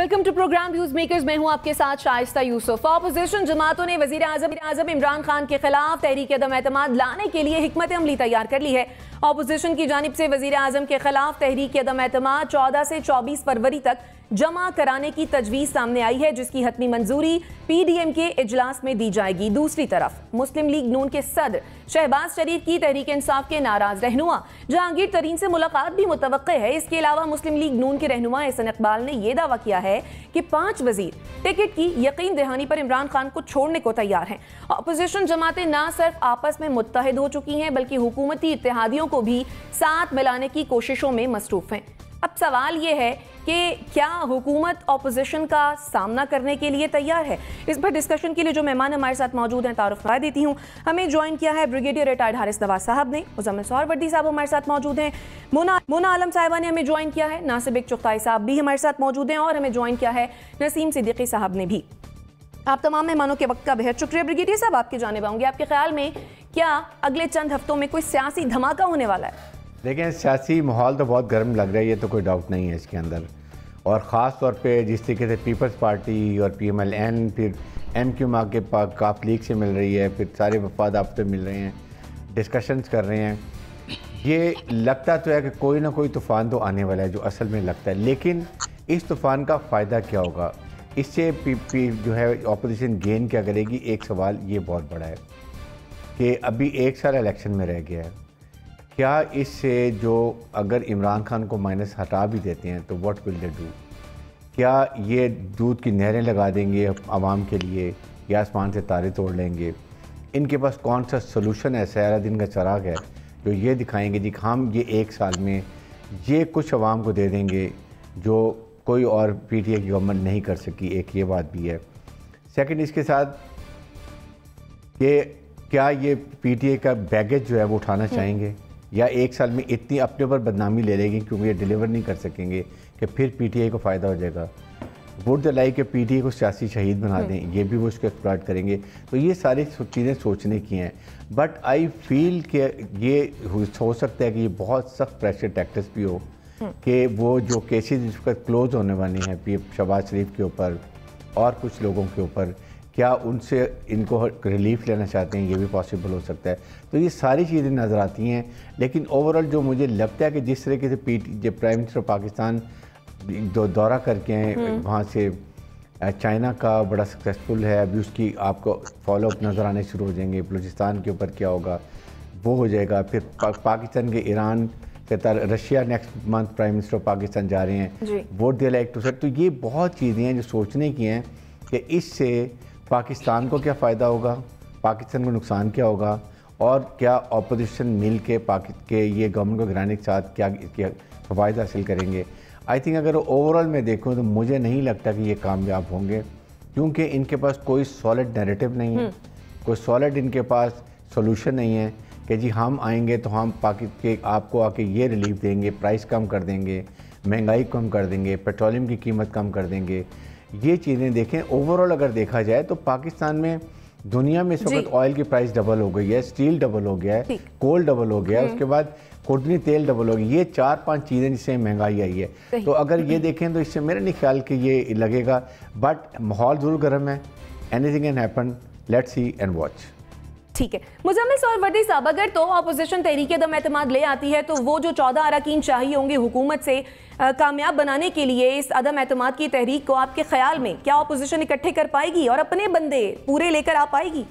Welcome to programme views makers. मैं हूं आपके साथ शाइस्ता यूसुफ। ऑपोजिशन जमातों ने वजीर आजम इमरान खान के खिलाफ तहरीक अदम एतमाद लाने के लिए हिकमत अमली तैयार कर ली है। ऑपोजिशन की जानिब से वजीर आजम के खिलाफ तहरीक अदम एतमाद 14 से 24 फरवरी तक जमा कराने की तजवीज़ सामने आई है, जिसकी हतमी मंजूरी PDM के इजलास में दी जाएगी। दूसरी तरफ मुस्लिम लीग नून के सदर शहबाज शरीफ की तहरीक इंसाफ के नाराज रहनुमा जहांगीर तरीन से मुलाकात भी मुतवक्के है। इसके अलावा मुस्लिम लीग नून के रहनुमा एहसन इकबाल ने यह दावा किया है कि 5 वजीर टिकट की यकीन दहानी पर इमरान खान को छोड़ने को तैयार हैं। अपोजिशन जमातें न सिर्फ आपस में मुत्तहिद हो चुकी हैं, बल्कि हुकूमती इत्तेहादियों को भी साथ मिलाने की कोशिशों में मसरूफ हैं। अब सवाल यह है कि क्या हुकूमत ऑपोजिशन का सामना करने के लिए तैयार है? इस पर डिस्कशन के लिए जो मेहमान हमारे साथ मौजूद हैं, तारुफ करा देती हूँ। हमें ज्वाइन किया है ब्रिगेडियर रिटायर्ड हारिस नवाज साहब ने, मुजम्मिल सहरवर्दी साहब हमारे साथ मौजूद हैं, मोना आलम साहिबा ने हमें ज्वाइन किया है, नासिब चुगताई साहब भी हमारे साथ मौजूद हैं और हमें ज्वाइन किया है नसीम सिद्दीकी साहब ने भी। आप तमाम मेहमानों के वक्त का बेहद शुक्रिया। ब्रिगेडियर साहब, आपकी जानिब आऊँगी। आपके ख्याल में क्या अगले चंद हफ्तों में कोई सियासी धमाका होने वाला है? देखें, सियासी माहौल तो बहुत गर्म लग रहा है, ये तो कोई डाउट नहीं है इसके अंदर। और ख़ास तौर पे जिस तरीके से पीपल्स पार्टी और PMLN फिर MQ के काफ लीग से मिल रही है, फिर सारे वफाद आपसे मिल रहे हैं, डिस्कशंस कर रहे हैं, ये लगता तो है कि कोई ना कोई तूफ़ान तो आने वाला है, जो असल में लगता है। लेकिन इस तूफ़ान का फ़ायदा क्या होगा, इससे जो है अपोजिशन गेन क्या करेगी? एक सवाल ये बहुत बड़ा है कि अभी 1 साल इलेक्शन में रह गया है। क्या इससे जो अगर इमरान खान को माइनस हटा भी देते हैं तो व्हाट विल दे डू? क्या ये दूध की नहरें लगा देंगे आवाम के लिए या आसमान से तारे तोड़ लेंगे? इनके पास कौन सा सोल्यूशन है? सारा दिन का चिराग है जो ये दिखाएंगे जी हम ये 1 साल में ये कुछ आवाम को दे देंगे जो कोई और PTA की गवर्नमेंट नहीं कर सकी। एक ये बात भी है। सेकंड, इसके साथ ये क्या ये PTA का बैगेज जो है वो उठाना चाहेंगे या 1 साल में इतनी अपने ऊपर बदनामी ले लेंगे क्योंकि ये डिलीवर नहीं कर सकेंगे कि फिर PTA को फ़ायदा हो जाएगा? वोट द लाइक के PTA को सियासी शहीद बना दें, ये भी वो उसको एक्सप्लॉइट करेंगे। तो ये सारी चीज़ें सोचने की हैं। बट आई फील कि ये हो सकता है कि ये बहुत सख्त प्रेशर टैक्टिक्स भी हो कि वो जो केसेस इस वक्त क्लोज होने वाले हैं शहबाज शरीफ के ऊपर और कुछ लोगों के ऊपर, क्या उनसे इनको रिलीफ लेना चाहते हैं? ये भी पॉसिबल हो सकता है। तो ये सारी चीज़ें नज़र आती हैं। लेकिन ओवरऑल जो मुझे लगता है कि जिस तरीके से प्राइम मिनिस्टर पाकिस्तान दौरा करके हैं, वहाँ से चाइना का बड़ा सक्सेसफुल है, अभी उसकी आपको फॉलोअप नज़र आने शुरू हो जाएंगे। बलूचिस्तान के ऊपर क्या होगा वो हो जाएगा। फिर पाकिस्तान के ईरान के Russia next month prime minister Pakistan जा रहे हैं, what they like to set. तो ये बहुत चीज़ें हैं जो सोचने की हैं कि इससे पाकिस्तान को क्या फ़ायदा होगा, पाकिस्तान को नुकसान क्या होगा और क्या अपोजिशन मिल के ये गवर्नमेंट को गिराने के साथ क्या इसके फ़वाइद हासिल करेंगे। आई थिंक अगर ओवरऑल में देखूँ तो मुझे नहीं लगता कि ये कामयाब होंगे, क्योंकि इनके पास कोई सॉलिड नैरेटिव नहीं है, कोई सॉलिड इनके पास सोल्यूशन नहीं है कि जी हम आएंगे तो हम आपको आके ये रिलीफ देंगे, प्राइस कम कर देंगे, महंगाई कम कर देंगे, पेट्रोलियम की कीमत कम कर देंगे। ये चीज़ें देखें ओवरऑल अगर देखा जाए तो पाकिस्तान में दुनिया में इस वक्त ऑयल की प्राइस डबल हो गई है, स्टील डबल हो गया है, कोल डबल हो गया है, उसके बाद खुर्दनी तेल डबल हो गई। ये 4-5 चीज़ें जिससे महंगाई आई है। तो अगर ये देखें तो इससे मेरा नहीं ख्याल कि ये लगेगा। बट माहौल ज़रूर गर्म है, anything can happen, let's see and watch. ठीक है मुजम्मिल सहरवर्दी साहब, अगर तो अपोजिशन तहरीक अदम एतमाद ले आती है तो वो जो 14 अरकान चाहिए होंगे हुकूमत से कामयाब बनाने के लिए इस अदम एतमाद की तहरीक को, आपके ख्याल में क्या अपोजिशन इकट्ठे कर पाएगी और अपने बंदे पूरे लेकर आ पाएगी?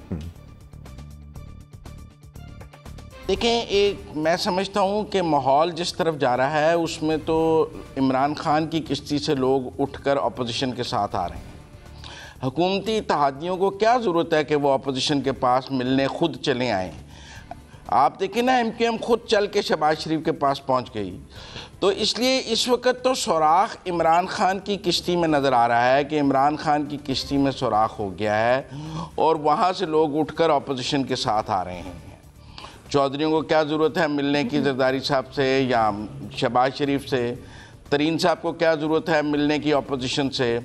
देखें, मैं समझता हूँ कि माहौल जिस तरफ जा रहा है उसमें तो इमरान खान की किश्ती से लोग उठकर अपोजिशन के साथ आ रहे हैं। हुकूमती इत्तेहादियों को क्या ज़रूरत है कि वो अपोजिशन के पास मिलने खुद चले आएँ? आप देखें ना, MQM खुद चल के शहबाज शरीफ के पास पहुंच गई। तो इसलिए इस वक्त तो सुराख इमरान खान की किश्ती में नज़र आ रहा है कि इमरान खान की किश्ती में सुराख हो गया है और वहाँ से लोग उठकर अपोजिशन के साथ आ रहे हैं। चौधरियों को क्या ज़रूरत है मिलने की जरदारी साहब से या शहबाज शरीफ से? तरीन साहब को क्या ज़रूरत है मिलने की अपोजिशन से?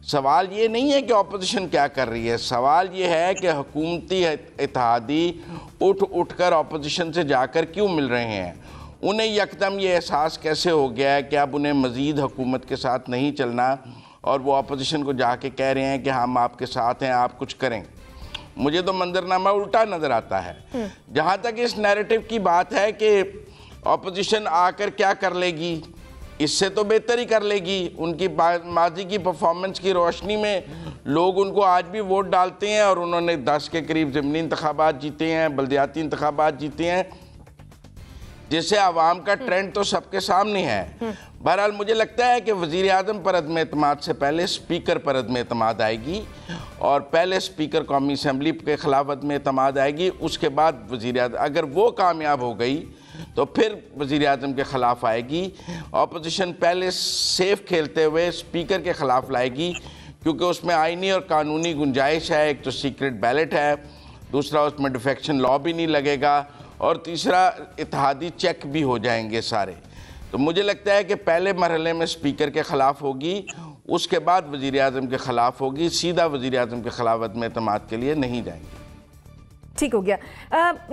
सवाल ये नहीं है कि अपोजिशन क्या कर रही है, सवाल ये है कि हुकूमती इत्तेहादी उठ कर अपोजिशन से जाकर क्यों मिल रहे हैं। उन्हें यकदम ये एहसास कैसे हो गया है कि अब उन्हें मज़ीद हुकूमत के साथ नहीं चलना और वो अपोजिशन को जाके कह रहे हैं कि हम आपके साथ हैं, आप कुछ करें? मुझे तो मंजरनामा उल्टा नज़र आता है। जहाँ तक इस नैरेटिव की बात है कि अपोजिशन आकर क्या कर लेगी, इससे तो बेहतर ही कर लेगी। उनकी माजी की परफॉर्मेंस की रोशनी में लोग उनको आज भी वोट डालते हैं और उन्होंने 10 के करीब ज़मीनी इंतखाबात जीते हैं, बल्दियाती इंतखाबात जीते हैं, जिससे आवाम का ट्रेंड तो सबके सामने है। बहरहाल मुझे लगता है कि वज़ीर आज़म पर अदम एतमाद से पहले स्पीकर पर अदम एतमाद आएगी और पहले स्पीकर कौमी असम्बली के ख़िलाफ़ अदम एतमाद आएगी, उसके बाद वज़ीर आज़म, अगर वो कामयाब हो गई तो फिर वज़ीर आज़म के ख़िलाफ़ आएगी। अपोजिशन पहले सेफ खेलते हुए स्पीकर के ख़िलाफ़ लाएगी, क्योंकि उसमें आइनी और कानूनी गुंजाइश है। एक तो सीक्रेट बैलेट है, दूसरा उसमें डिफेक्शन लॉ भी नहीं लगेगा, और तीसरा इत्तेहादी चेक भी हो जाएंगे सारे। तो मुझे लगता है कि पहले मरहले में स्पीकर के ख़िलाफ़ होगी, उसके बाद वज़ीर आज़म के ख़िलाफ़ होगी, सीधा वज़ीर आज़म के ख़िलाफ़ अदम एतमाद के लिए नहीं जाएंगी। ठीक हो गया।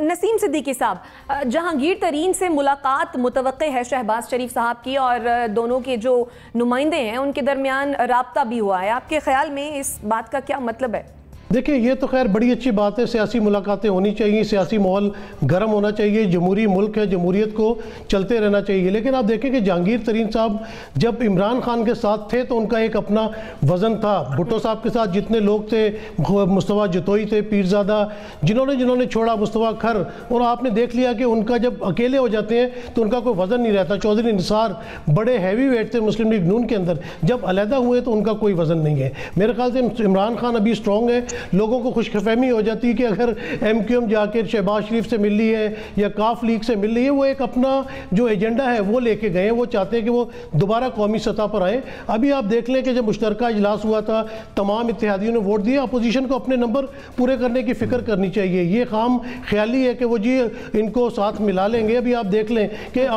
नसीम सिद्दीकी साहब, जहांगीर तरीन से मुलाकात मुतवक्के है शहबाज शरीफ साहब की, और दोनों के जो नुमाइंदे हैं उनके दरमियान राब्ता भी हुआ है। आपके ख्याल में इस बात का क्या मतलब है? देखिए, ये तो खैर बड़ी अच्छी बात है, सियासी मुलाकातें होनी चाहिए, सियासी माहौल गर्म होना चाहिए, जमहूरी मुल्क है, जमहूरियत को चलते रहना चाहिए। लेकिन आप देखें कि जहांगीर तरीन साहब जब इमरान खान के साथ थे तो उनका एक अपना वज़न था। भुट्टो साहब के साथ जितने लोग थे, मुस्तफ़ा जतोई थे, पीरज़ादा, जिन्होंने छोड़ा, मुस्तफ़ा खर, और आपने देख लिया कि उनका जब अकेले हो जाते हैं तो उनका कोई वज़न नहीं रहता। चौधरी निसार बड़े हैवी वेट थे मुस्लिम लीग नून के अंदर, जब अलहदा हुए तो उनका कोई वज़न नहीं है। मेरे ख्याल से इमरान खान अभी स्ट्रॉन्ग है। लोगों को खुशफहमी हो जाती है कि अगर MQM जाकर शहबाज शरीफ से मिल रही है या काफ लीग से मिल रही है, वो एक अपना जो एजेंडा है वो लेके गए हैं। वो चाहते हैं कि वो दोबारा कौमी सतह पर आए। अभी आप देख लें कि जब मुश्तरका इजलास हुआ था, तमाम इत्तेहादियों ने वोट दिए। अपोजिशन को अपने नंबर पूरे करने की फ़िक्र करनी चाहिए। ये खाम ख्याली है कि वो जी इनको साथ मिला लेंगे। अभी आप देख लें कि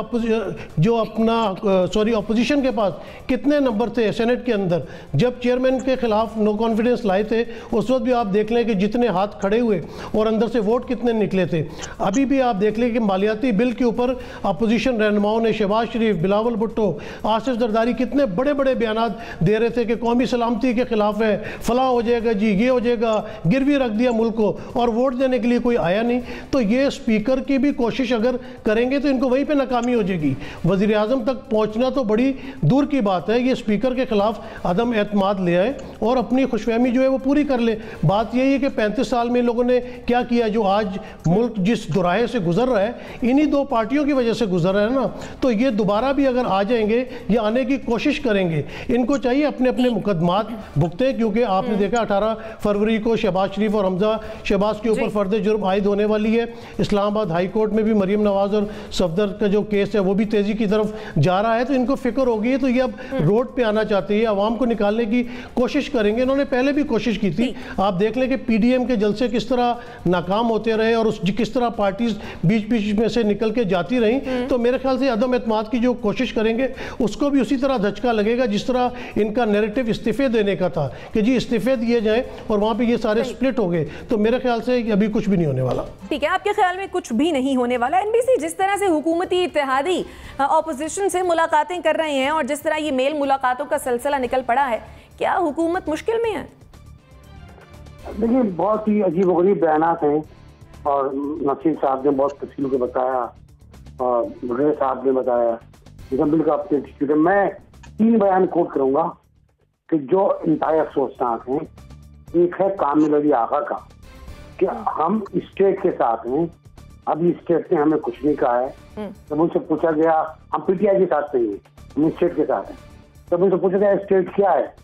जो अपना अपोजिशन के पास कितने नंबर थे सेनेट के अंदर। जब चेयरमैन के खिलाफ नो कॉन्फिडेंस लाए थे, उस वक्त भी आप देख लें कि जितने हाथ खड़े हुए और अंदर से वोट कितने निकले थे। अभी भी आप देख लें कि मालियाती बिल के ऊपर अपोजिशन रहनुमाओं ने, शहबाज शरीफ, बिलावल भुट्टो, आसिफ जरदारी, कितने बड़े बड़े बयान दे रहे थे कि कौमी सलामती के खिलाफ है, फलां हो जाएगा जी, ये हो जाएगा, गिरवी रख दिया मुल्क को, और वोट देने के लिए कोई आया नहीं। तो ये स्पीकर की भी कोशिश अगर करेंगे तो इनको वहीं पर नाकामी हो जाएगी। वज़ीर आज़म तक पहुँचना तो बड़ी दूर की बात है। ये स्पीकर के खिलाफ अदम एतमाद ले आए और अपनी खुशफहमी जो है वो पूरी कर ले। बात यही है कि 35 साल में लोगों ने क्या किया, जो आज मुल्क जिस दुराहे से गुजर रहा है, इन्हीं दो पार्टियों की वजह से गुजर रहा है ना। तो ये दोबारा भी अगर आ जाएंगे या आने की कोशिश करेंगे, इनको चाहिए अपने अपने मुकदमात भुगते, क्योंकि आपने देखा 18 फरवरी को शहबाज शरीफ और हमजा शहबाज के ऊपर फर्द जुर्म आयद होने वाली है। इस्लामाबाद हाई कोर्ट में भी मरीम नवाज और सफदर का जो केस है वो भी तेज़ी की तरफ जा रहा है। तो इनको फिक्र हो गई है, तो ये अब रोड पे आना चाहते हैं, आवाम को निकालने की कोशिश करेंगे। इन्होंने पहले भी कोशिश की थी। आप देख लें कि PDM के जलसे किस तरह नाकाम होते रहे और किस तरह पार्टीज बीच बीच में से निकल के जाती रहीं। तो मेरे ख्याल से अदम एतमाद की जो कोशिश करेंगे उसको भी उसी तरह धचका लगेगा जिस तरह इनका नैरेटिव इस्तीफे देने का था कि जी इस्तीफे दिए जाएं, और वहाँ पे ये सारे स्प्लिट हो गए। तो मेरे ख्याल से अभी कुछ भी नहीं होने वाला। ठीक है, आपके ख्याल में कुछ भी नहीं होने वाला। NBC जिस तरह से हुकूमती इत्तेहादी ऑपोजिशन से मुलाकातें कर रहे हैं और जिस तरह ये मेल मुलाकातों का सिलसिला निकल पड़ा है, क्या हुकूमत मुश्किल में है? देखिए, बहुत ही अजीबोगरीब बयानात हैं और नसीर साहब ने बहुत तफसील को बताया और बुढ़े साहब ने बताया, मुजम्मिल का अपने एटीट्यूड है। मैं 3 बयान कोट करूंगा कि जो इंतहाई अफसोसनाक हैं। एक है कामिल अली आगा का कि हम स्टेट के साथ हैं, अभी स्टेट ने हमें कुछ नहीं कहा है। जब उनसे पूछा गया, हम PTI के साथ नहीं है, हम स्टेट के साथ हैं, जब उनसे पूछा गया स्टेट क्या है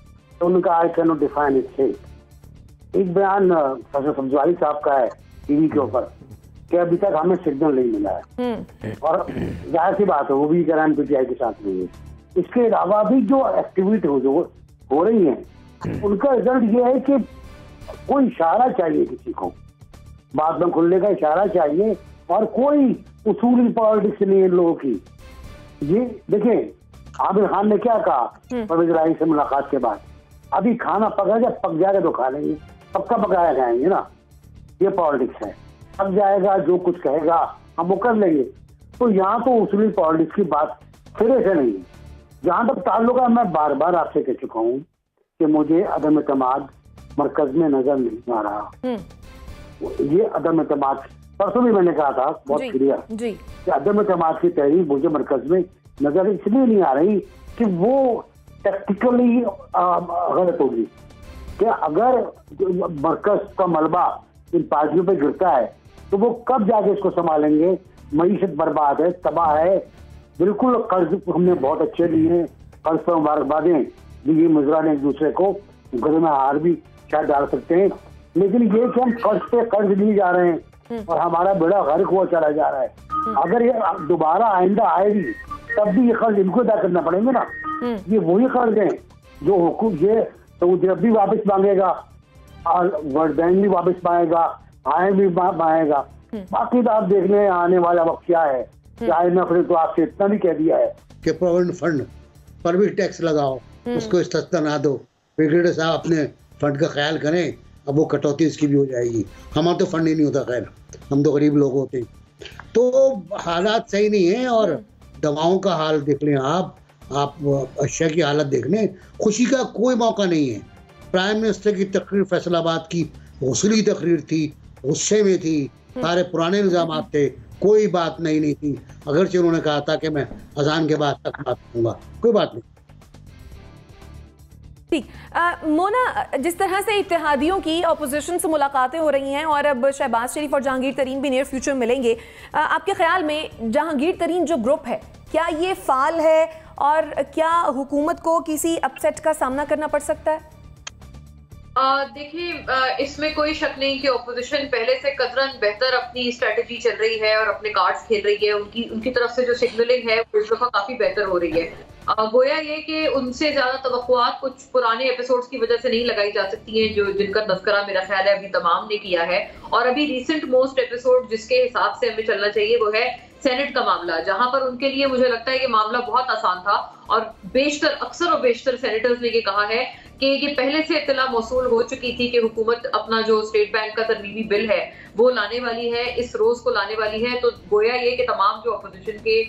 तो उनका I can not define state. एक बयान प्रोफेसर सब्जवारी साहब का है टीवी के ऊपर कि अभी तक हमें सिग्नल नहीं मिला है, और जाहिर सी बात है वो भी कह रहे हैं PTI के साथ नहीं है। इसके अलावा भी जो एक्टिविटी जो हो रही है उनका रिजल्ट ये है कि कोई इशारा चाहिए, किसी को बात में खुलने का इशारा चाहिए, और कोई उसूली पॉलिटिक्स नहीं है लोगों की। ये देखें, आमिर खान ने क्या कहा परवेज इलाही से मुलाकात के बाद, अभी खाना पका जब पक जाएगा तो खा लेंगे, पक्का पकाया खाएंगे ना, ये पॉलिटिक्स है। पक जाएगा, जो कुछ कहेगा हम वो कर लेंगे। तो यहाँ तो उसूली पॉलिटिक्स की बात सिरे से नहीं है। जहाँ तक ताल्लुक है, मैं बार बार आपसे कह चुका हूँ कि मुझे अदम एतमाद मरकज में नजर नहीं आ रहा। ये अदम एतमाद, परसों भी मैंने कहा था बहुत क्लियर कि अदम एतमाद की तहरीक मुझे मरकज में नजर इसलिए नहीं आ रही कि वो टेक्टिकली गलत होगी। कि अगर मरकज का मलबा इन पार्टियों पे गिरता है तो वो कब जाके इसको संभालेंगे? मईशत बर्बाद है, तबाह है, बिल्कुल कर्ज हमने बहुत अच्छे लिए हैं, कर्ज पर मुबारकबादें दी मुजरा ने एक दूसरे को, गले में हार भी शायद डाल सकते हैं, लेकिन ये कि हम कर्ज पे कर्ज लिए जा रहे हैं और हमारा बेड़ा गर्क हुआ चला जा रहा है। अगर ये दोबारा आइंदा आएगी तब भी ये कर्ज इनको अदा करना पड़ेंगे ना। ये वही कर्ज हैं जो हुकूम ये सऊदी अरब भी वापस मांगेगा और वर्ल्ड बैंक भी वापस मांगेगा, IMF भी मांगेगा। बाकी तो आप देख लें आने वाला वक्त क्या है। IMF ने तो आपसे इतना भी कह दिया है कि प्रोविडेंट फंड पर भी टैक्स लगाओ, उसको इस्तेमाल ना दो। ब्रिगेडियर साहब अपने फंड का ख्याल करें, अब वो कटौती इसकी भी हो जाएगी। हमारा तो फंड ही नहीं होता, खैर हम तो गरीब लोग होते हैं। तो हालात सही नहीं है। और दवाओं का हाल देख लें आप अशिया की हालत देख लें, खुशी का कोई मौका नहीं है। प्राइम मिनिस्टर की तकरीर फैसलाबाद की हौसली तकरीर थी, गुस्से में थी, सारे पुराने इल्जाम थे, कोई बात नहीं थी। अगरचे उन्होंने कहा था कि मैं अजान के बाद तक बात करूंगा, कोई बात नहीं। ठीक, मोना, जिस तरह से इत्तेहादियों की अपोजिशन से मुलाकातें हो रही हैं और अब शहबाज शरीफ और जहांगीर तरीन भी नियर फ्यूचर मिलेंगे, आपके ख्याल में जहांगीर तरीन जो ग्रुप है क्या ये फाल है और क्या हुकूमत को किसी अपसेट का सामना करना पड़ सकता है? देखिए, इसमें कोई शक नहीं कि ओपोजिशन पहले से कदरन बेहतर अपनी स्ट्रेटजी चल रही है और अपने कार्ड्स खेल रही है। उनकी तरफ से जो सिग्नलिंग है वो इस दफा काफी बेहतर हो रही है। गोया ये कि उनसे ज्यादा तवक्कुआत कुछ पुराने एपिसोड्स की वजह से नहीं लगाई जा सकती हैं, जो जिनका तज़किरा मेरा ख्याल है अभी तमाम ने किया है। और अभी रिसेंट मोस्ट एपिसोड जिसके हिसाब से हमें चलना चाहिए वो है सेनेट का मामला, जहां पर उनके लिए मुझे लगता है कि मामला बहुत आसान था और अक्सर और बेशतर सेनेटर्स ने ये कहा है कि ये पहले से इत्तला मौसूल हो चुकी थी कि हुकूमत अपना जो स्टेट बैंक का तरमीमी बिल है वो लाने वाली है, इस रोज को लाने वाली है। तो गोया ये कि तमाम जो अपोजिशन के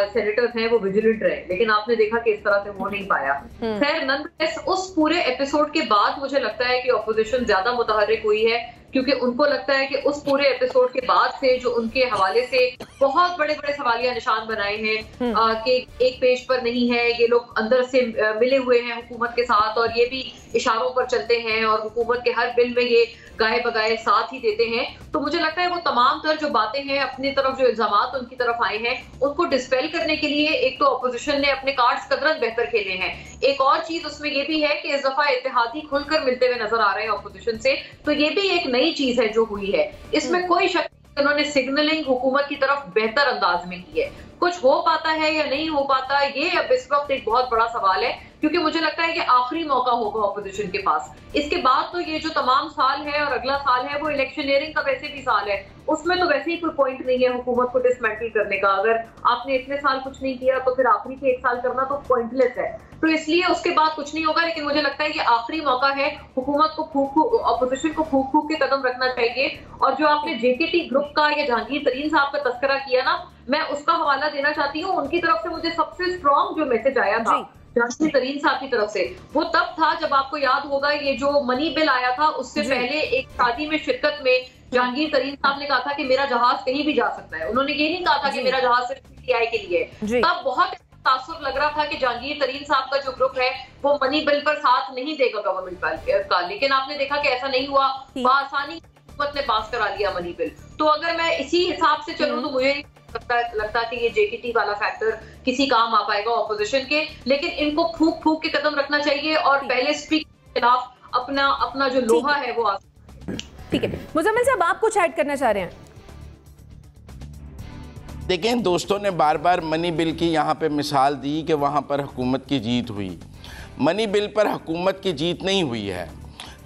सेनेटर्स हैं वो विजिलेंट रहे, लेकिन आपने देखा कि इस तरह से हो नहीं पाया। खैर, नॉनदलेस उस पूरे एपिसोड के बाद मुझे लगता है कि अपोजिशन ज्यादा मुतहर्रिक हुई है, क्योंकि उनको लगता है कि उस पूरे एपिसोड के बाद से जो उनके हवाले से बहुत बड़े बड़े सवालिया निशान बनाए हैं कि एक पेज पर नहीं है, ये लोग अंदर से मिले हुए हैं हुकूमत के साथ और ये भी इशारों पर चलते हैं और हुकूमत के हर बिल में ये गाए बगाए साथ ही देते हैं। तो मुझे लगता है वो तमाम तर जो बातें हैं, अपनी तरफ जो इल्जामात उनकी तरफ आए हैं, उनको डिस्पेल करने के लिए एक तो अपोजिशन ने अपने कार्ड्स कदरन बेहतर खेले हैं। एक और चीज उसमें ये भी है कि इस दफा इत्तेहादी खुलकर मिलते हुए नजर आ रहे हैं अपोजिशन से, तो ये भी एक नई चीज है जो हुई है। इसमें कोई शक नहीं, उन्होंने सिग्नलिंग हुकूमत की तरफ बेहतर अंदाज में की है। कुछ हो पाता है या नहीं हो पाता, ये अब इस वक्त एक बहुत बड़ा सवाल है, क्योंकि मुझे लगता है कि आखिरी मौका होगा ऑपोजिशन के पास। इसके बाद तो ये जो तमाम साल है और अगला साल है वो इलेक्शनियरिंग का वैसे भी साल है, उसमें तो वैसे ही कोई पॉइंट नहीं है हुकूमत को डिसमेंटल करने का। अगर आपने इतने साल कुछ नहीं किया तो फिर आखिरी के एक साल करना तो पॉइंटलेस है। तो इसलिए उसके बाद कुछ नहीं होगा, लेकिन मुझे लगता है कि आखिरी मौका है हुकूमत को अपोजिशन को फूक फूक के कदम रखना चाहिए। और जो आपने JKT ग्रुप का या जहांगीर तरीन साहब का तस्करा किया ना, मैं उसका हवाला देना चाहती हूँ। उनकी तरफ से मुझे सबसे स्ट्रॉन्ग जो मैसेज आया था जहांगीर तरीन साहब की तरफ से, वो तब था जब आपको याद होगा ये जो मनी बिल आया था उससे पहले एक शादी में शिरकत में जहांगीर तरीन साहब ने कहा था कि मेरा जहाज कहीं भी जा सकता है। उन्होंने ये नहीं कहा था कि मेरा जहाज सिर्फ PTI के लिए। तब बहुत तासुर लग रहा था कि जहांगीर तरीन साहब का जो ग्रुप है वो मनी बिल पर साथ नहीं देगा गवर्नमेंट का, लेकिन आपने देखा कि ऐसा नहीं हुआ, बआसानी हुकूमत ने पास करा लिया मनी बिल। तो अगर मैं इसी हिसाब से चलूं तो मुझे लगता कि ये JKT वाला फैक्टर किसी काम आ पाएगा ऑपोजिशन के, लेकिन इनको फूक फूक के कदम रखना चाहिए और पहले स्पीकर के खिलाफ अपना जो लोहा है वो आ। ठीक है, मुजम्मिल साहब आप कुछ ऐड करना चाह रहे हैं? देखें, दोस्तों ने बार बार मनी बिल की यहाँ पे मिसाल दी कि वहाँ पर हुकूमत की जीत हुई। मनी बिल पर हुकूमत की जीत नहीं हुई है।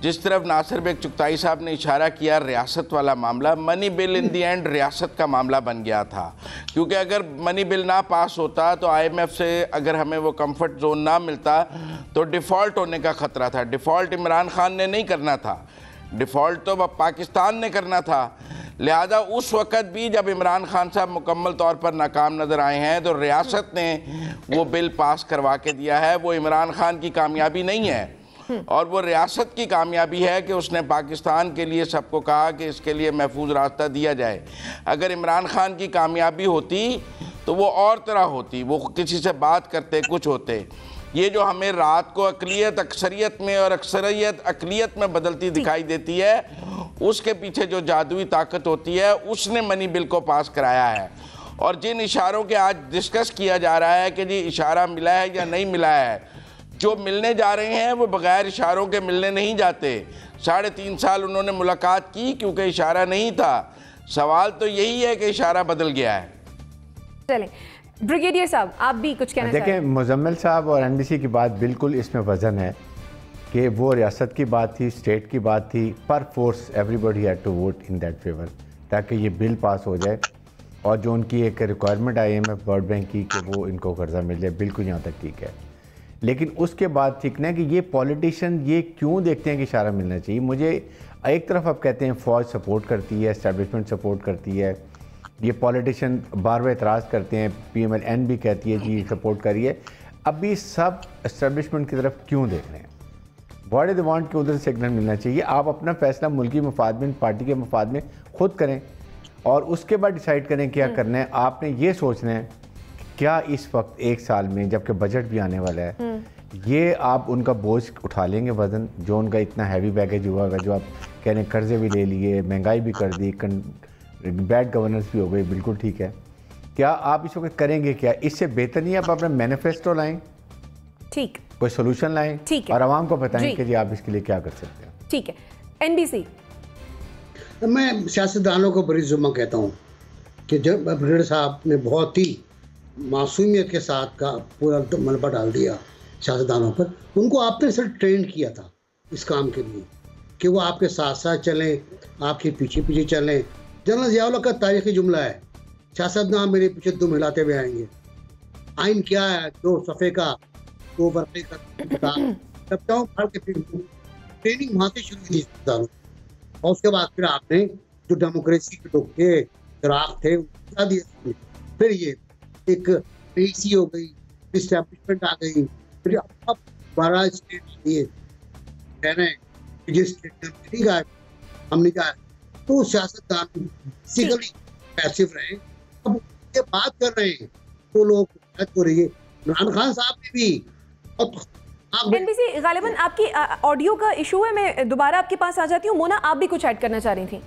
जिस तरफ नासिर बेग चुगताई साहब ने इशारा किया, रियासत वाला मामला, money bill in the and रियासत का मामला बन गया था। क्योंकि अगर मनी बिल ना पास होता तो IMF से अगर हमें वो कंफर्ट जोन ना मिलता तो डिफ़ॉल्ट होने का ख़तरा था। डिफ़ॉल्ट इमरान खान ने नहीं करना था, डिफ़ॉल्ट तो पाकिस्तान ने करना था। लिहाजा उस वक़्त भी जब इमरान खान साहब मुकम्मल तौर पर नाकाम नज़र आए हैं तो रियासत ने वो बिल पास करवा के दिया है। वो इमरान खान की कामयाबी नहीं है और वो रियासत की कामयाबी है कि उसने पाकिस्तान के लिए सबको कहा कि इसके लिए महफूज रास्ता दिया जाए। अगर इमरान खान की कामयाबी होती तो वो और तरह होती, वो किसी से बात करते, कुछ होते। ये जो हमें रात को अक़लियत अक्सरियत में और अक्सरियत अक़लियत में बदलती दिखाई देती है, उसके पीछे जो जादुई ताकत होती है उसने मनी बिल को पास कराया है। और जिन इशारों के आज डिस्कस किया जा रहा है कि जी इशारा मिला है या नहीं मिला है, जो मिलने जा रहे हैं वो बग़ैर इशारों के मिलने नहीं जाते। 3.5 साल उन्होंने मुलाकात की क्योंकि इशारा नहीं था। सवाल तो यही है कि इशारा बदल गया है। चलें ब्रिगेडियर साहब, आप भी कुछ कहना चाहें? देखें, मुजम्मिल साहब और NBC की बात बिल्कुल इसमें वज़न है कि वो रियासत की बात थी, स्टेट की बात थी, पर force everybody had to vote in that favour ताकि ये बिल पास हो जाए। और जो उनकी एक रिक्वायरमेंट IMF वर्ल्ड बैंक की कि वो इनको कर्जा मिल जाए, बिल्कुल यहाँ तक ठीक है। लेकिन उसके बाद ठीक ना कि ये पॉलिटिशियन ये क्यों देखते हैं कि इशारा मिलना चाहिए। मुझे एक तरफ आप कहते हैं फ़ौज सपोर्ट करती है, एस्टेब्लिशमेंट सपोर्ट करती है, ये पॉलिटिशियन बार बार एतराज़ करते हैं, PMLN भी कहती है जी सपोर्ट करिए। अभी सब एस्टेब्लिशमेंट की तरफ क्यों देख रहे हैं? व्हाट दे वांट कि उधर सिग्नल मिलना चाहिए। आप अपना फैसला मुल्की मफाद में, पार्टी के मफाद में खुद करें और उसके बाद डिसाइड करें क्या करना है। आपने ये सोचना है क्या इस वक्त 1 साल में जबकि बजट भी आने वाला है, ये आप उनका बोझ उठा लेंगे, वज़न जो उनका इतना हैवी बैगेज हुआ है, जो आप कह रहे हैं कर्जे भी ले लिए, महंगाई भी कर दी, बैड गवर्नेंस भी हो गई, बिल्कुल ठीक है। क्या आप इस वक्त करेंगे क्या? इससे बेहतर नहीं आप अपना मैनिफेस्टो लाएं, ठीक, कोई सोल्यूशन लाएं और आवाम को बताएं कि जी आप इसके लिए क्या कर सकते हैं। ठीक है। NBC, मैं सियासतदानों को बड़ी जुम्मा कहता हूँ कि जब ब्रिगेडियर साहब ने बहुत ही मासूमियत के साथ का पूरा मलबा डाल दिया सियासतदानों पर। उनको आपने सिर्फ ट्रेन किया था इस काम के लिए कि वो आपके साथ साथ चलें, आपके पीछे पीछे चलें। जनरल ज़िया-उल-हक का तारीखी जुमला है, सियासतदान मेरे पीछे दुम हिलाते हुए आएंगे। आइन क्या है? 2 सफ़े का 2 वर्क़े का किताब ट्रेनिंग वहाँ से शुरू हुई थी। और उसके बाद फिर आपने जो डेमोक्रेसी के टोके ग्राफ थे उठा दिए। फिर ये एक पीसी हो गई, इस्टेब्लिशमेंट आ गई, फिर अब 12 स्टेट दिए कह रहे हैं कि जिस स्टेट में नहीं गए हमने कहा तो सियासतदान बेसिकली पैसिव रहे। अब ये बात कर रहे हैं तो लोग हो रही है। इमरान खान साहब ने भी NBC, गालिबन आपकी ऑडियो का इशू है, मैं दोबारा आपके पास आ जाती हूँ। मोना, आप भी कुछ ऐड करना चाह रही थी?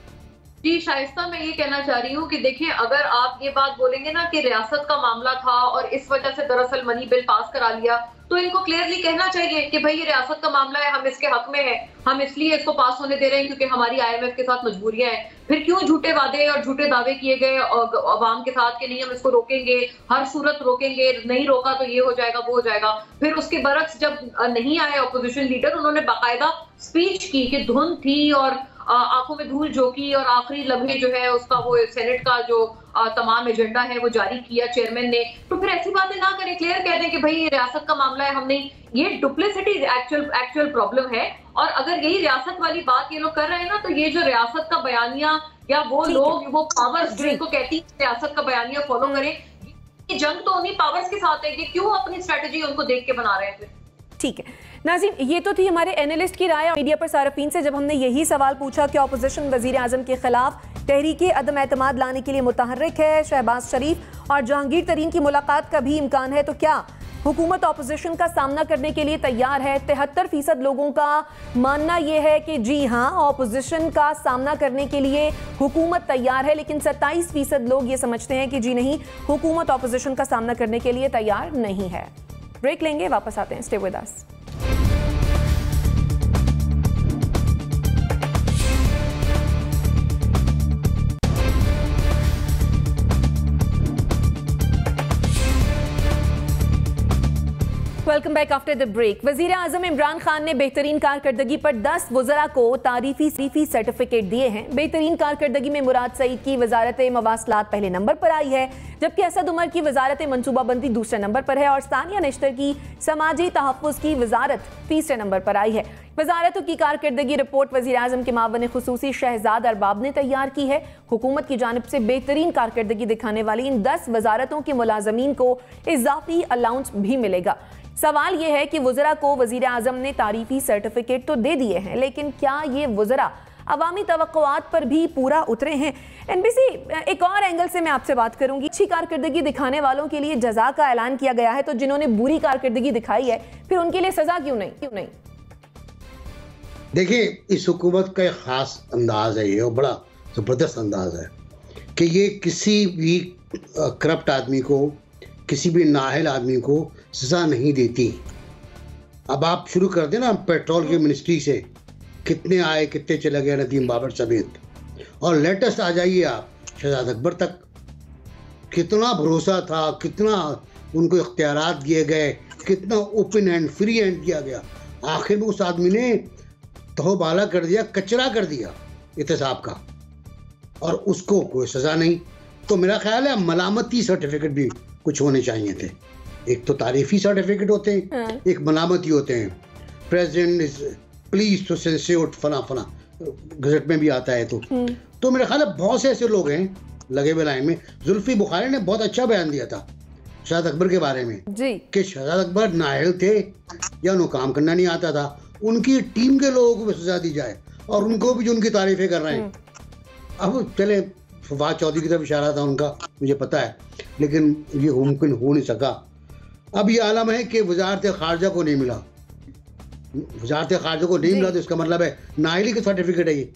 जी शाइस्ता, मैं ये कहना चाह रही हूँ कि देखिए, अगर आप ये बात बोलेंगे ना कि रियासत का मामला था और इस वजह से दरअसल मनी बिल पास करा लिया, तो इनको क्लियरली कहना चाहिए कि भाई ये रियासत का मामला है, हम इसके हक में है, हम इसलिए इसको पास होने दे रहे हैं क्योंकि हमारी IMF के साथ मजबूरियां हैं। फिर क्यों झूठे वादे और झूठे दावे किए गए अवाम के साथ कि नहीं हम इसको रोकेंगे, हर सूरत रोकेंगे, नहीं रोका तो ये हो जाएगा वो हो जाएगा। फिर उसके बरक्स जब नहीं आए अपोजिशन लीडर, उन्होंने बाकायदा स्पीच की कि धुंध थी और आंखों में धूल झोंकी और आखिरी लम्हे जो है उसका वो सेनेट का जो तमाम एजेंडा है वो जारी किया चेयरमैन ने। तो फिर ऐसी बातें ना करें, क्लियर कह दें कि भाई ये रियासत का मामला है, हम नहीं। ये डुप्लिसिटी एक्चुअल प्रॉब्लम है। और अगर यही रियासत वाली बात ये लोग कर रहे हैं ना, तो ये जो रियासत का बयानिया या वो लोग वो पावर्स जिनको कहती है रियासत का बयानिया फॉलो करें, ये जंग तो उन्हीं पावर्स के साथ है कि क्यों अपनी स्ट्रेटेजी उनको देख के बना रहे हैं। ठीक है नाज़रीन, ये तो थी हमारे एनालिस्ट की राय मीडिया पर सार्फिन से, जब हमने यही सवाल पूछा कि अपोजिशन वज़ीर आज़म के खिलाफ तहरीक अदम एतमाद लाने के लिए मुतहर्रिक है। शहबाज शरीफ और जहांगीर तरीन की मुलाकात का भी इम्कान है, तो क्या हुकूमत अपोजिशन का सामना करने के लिए तैयार है? 73% लोगों का मानना यह है कि जी हाँ, अपोजिशन का सामना करने के लिए हुकूमत तैयार है, लेकिन 27% लोग ये समझते हैं कि जी नहीं, हुकूमत अपोजिशन का सामना करने के लिए तैयार नहीं है। ब्रेक लेंगे, वापस आते हैं, stay with us. Welcome back after the break. वजीर आजम इमरान खान ने बेहतरीन कारकर्दगी पर 10 वज़रा को तारीफी सर्टिफिकेट दिए हैं। बेहतरीन कारकर्दगी में मुराद सईद की वजारत मवासलात पहले नंबर पर आई है, जबकि असद उमर की वजारत मनसूबाबंदी दूसरे नंबर पर है और सानिया निश्तर की समाजी तहफ़्फ़ुज़ की वजारत तीसरे नंबर पर आई है। वजारतों की कारकर्दगी रिपोर्ट वज़ीर आज़म के मावन खुसूसी शहजाद अरबाब ने तैयार की है। हुकूमत की जानिब से बेहतरीन कारकर्दगी दिखाने वाली इन 10 वजारतों के मुलाजमीन को इजाफी अलाउंस भी मिलेगा। सवाल यह है कि वज़रा को वज़ीर आज़म ने तारीफी सर्टिफिकेट तो दे दिए हैं, लेकिन क्या ये वज़रा अवामी तवक्कुआत पर भी पूरा उतरे हैं? एनबीसी, एक और एंगल से मैं आपसे बात करूंगी। अच्छी कारकर्दगी दिखाने वालों के लिए जजा का ऐलान किया गया है, तो जिन्होंने बुरी कारकर्दगी दिखाई है फिर उनके लिए सजा क्यों नहीं? देखिए, इस हुकूमत का एक खास अंदाज है, ये और बड़ा ज़बरदस्त अंदाज है कि ये किसी भी करप्ट आदमी को, किसी भी नाअहल आदमी को सज़ा नहीं देती। अब आप शुरू कर दें ना पेट्रोल की मिनिस्ट्री से, कितने आए कितने चले गए नदीम बाबर समेत, और लेटेस्ट आ जाइए आप शहजाद अकबर तक। कितना भरोसा था, कितना उनको इख्तियारात दिए गए, कितना ओपन हैंड फ्री हैंड किया गया। आखिर में उस आदमी ने तहबाला कर दिया, कचरा कर दिया एहतसाब का, और उसको कोई सज़ा नहीं। तो मेरा ख्याल है मलामती सर्टिफिकेट भी कुछ होने चाहिए थे। एक तो तारीफी सर्टिफिकेट होते हैं, एक मलामती होते हैं। President is please to censure फला फला, गजट में भी आता है। तो मेरा ख्याल है बहुत से ऐसे लोग हैं लगे हुए लाइन में। जुल्फी बुखारी ने बहुत अच्छा बयान दिया था शहजाद अकबर के बारे में कि शहजाद अकबर नाअहल थे या उनको काम करना नहीं आता था, उनकी टीम के लोगों को भी सजा दी जाए और उनको भी जो उनकी तारीफें कर रहे हैं। अब चले फवाद चौधरी की तरफ इशारा था उनका, मुझे पता है, लेकिन ये मुमकिन हो नहीं सका। अब ये आलम है कि वजारत खारजा को नहीं मिला। वजारत खारजा को नहीं मिला तो इसका मतलब है नाअहली का सर्टिफिकेट है ये।